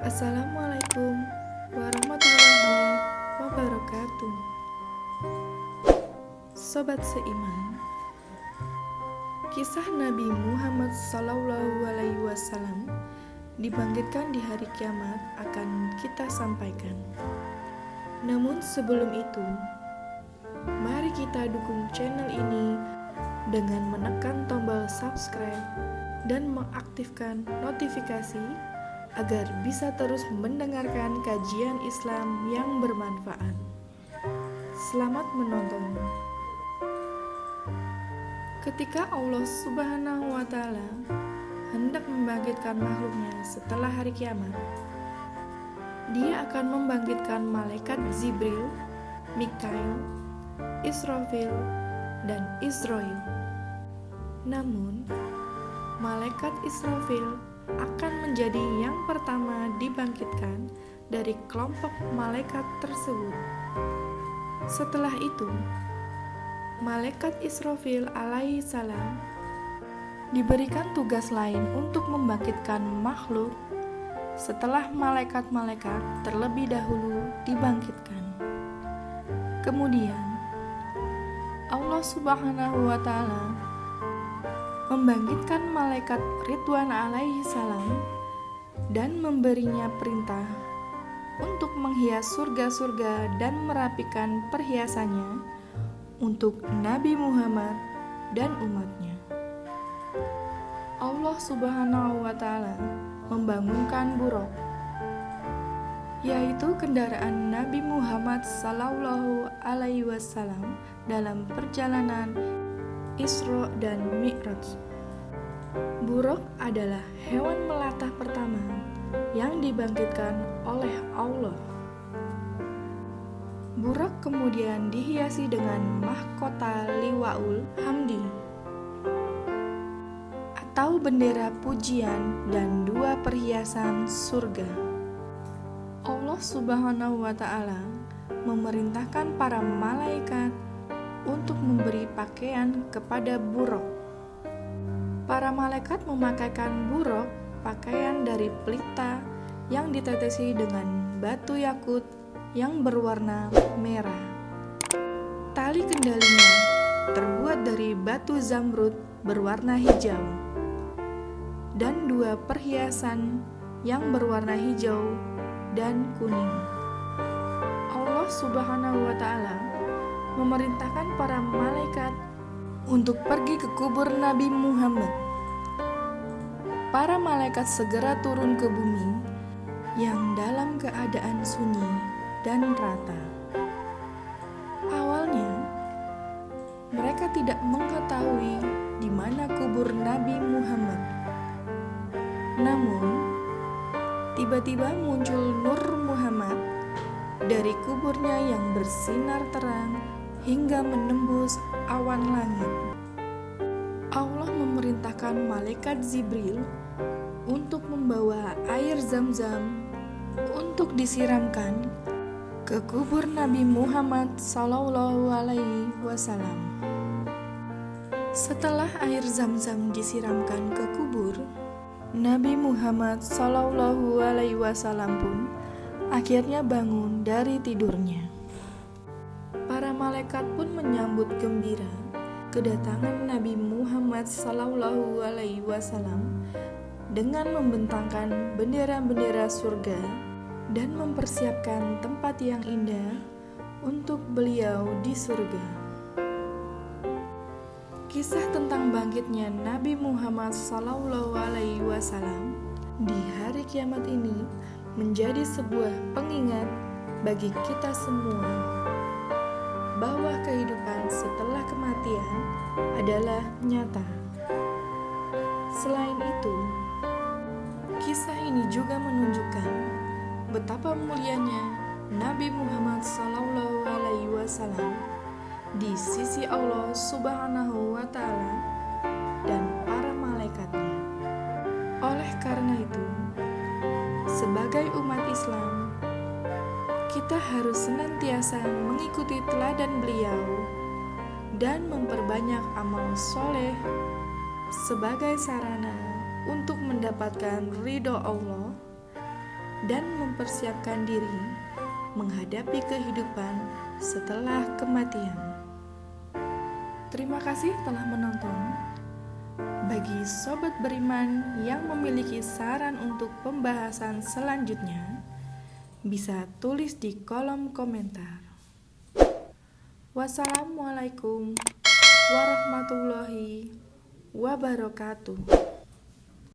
Assalamualaikum warahmatullahi wabarakatuh. Sobat seiman, kisah Nabi Muhammad SAW dibangkitkan di hari kiamat akan kita sampaikan. Namun sebelum itu, mari kita dukung channel ini dengan menekan tombol subscribe dan mengaktifkan notifikasi agar bisa terus mendengarkan kajian Islam yang bermanfaat. Selamat menonton. Ketika Allah Subhanahu wa Ta'ala hendak membangkitkan makhluknya setelah hari kiamat, Dia akan membangkitkan malaikat Jibril, Mikail, Israfil, dan Israil. Namun, malaikat Israfil akan menjadi yang pertama dibangkitkan dari kelompok malaikat tersebut. Setelah itu, malaikat Israfil alaihi salam diberikan tugas lain untuk membangkitkan makhluk setelah malaikat-malaikat terlebih dahulu dibangkitkan. Kemudian, Allah Subhanahu wa Ta'ala membangkitkan malaikat Ridwan alaihi salam dan memberinya perintah untuk menghias surga-surga dan merapikan perhiasannya untuk Nabi Muhammad dan umatnya. Allah Subhanahu wa Ta'ala membangunkan buraq, yaitu kendaraan Nabi Muhammad Sallallahu Alaihi Wasallam dalam perjalanan Isra dan Mi'raj. Buraq adalah hewan melata pertama yang dibangkitkan oleh Allah. Buraq kemudian dihiasi dengan mahkota liwaul hamdi atau bendera pujian dan dua perhiasan surga. Allah Subhanahu wa Ta'ala memerintahkan para malaikat untuk memberi pakaian kepada buraq. Para malaikat memakaikan buraq pakaian dari pelita yang ditetesi dengan batu yakut yang berwarna merah. Tali kendalinya terbuat dari batu zamrud berwarna hijau dan dua perhiasan yang berwarna hijau dan kuning. Allah Subhanahu wa Ta'ala memerintahkan para malaikat untuk pergi ke kubur Nabi Muhammad. Para malaikat segera turun ke bumi yang dalam keadaan sunyi dan rata. Awalnya, mereka tidak mengetahui di mana kubur Nabi Muhammad. Namun, tiba-tiba muncul Nur Muhammad dari kuburnya yang bersinar terang hingga menembus awan langit. Allah memerintahkan malaikat Jibril untuk membawa air Zam-Zam untuk disiramkan ke kubur Nabi Muhammad Sallallahu Alaihi Wasallam. Setelah air Zam-Zam disiramkan ke kubur, Nabi Muhammad Sallallahu Alaihi Wasallam pun akhirnya bangun dari tidurnya. Para malaikat pun menyambut gembira kedatangan Nabi Muhammad Sallallahu Alaihi Wasallam dengan membentangkan bendera-bendera surga dan mempersiapkan tempat yang indah untuk beliau di surga. Kisah tentang bangkitnya Nabi Muhammad Sallallahu Alaihi Wasallam di hari kiamat ini menjadi sebuah pengingat bagi kita semua bahwa kehidupan setelah kematian adalah nyata. Selain itu, kisah ini juga menunjukkan betapa mulianya Nabi Muhammad SAW di sisi Allah Subhanahu wa Ta'ala dan para malaikatnya. Oleh karena itu, sebagai umat Islam, kita harus senantiasa mengikuti teladan beliau dan memperbanyak amal soleh sebagai sarana untuk mendapatkan ridho Allah dan mempersiapkan diri menghadapi kehidupan setelah kematian. Terima kasih telah menonton. Bagi sobat beriman yang memiliki saran untuk pembahasan selanjutnya, bisa tulis di kolom komentar. Wassalamualaikum warahmatullahi wabarakatuh.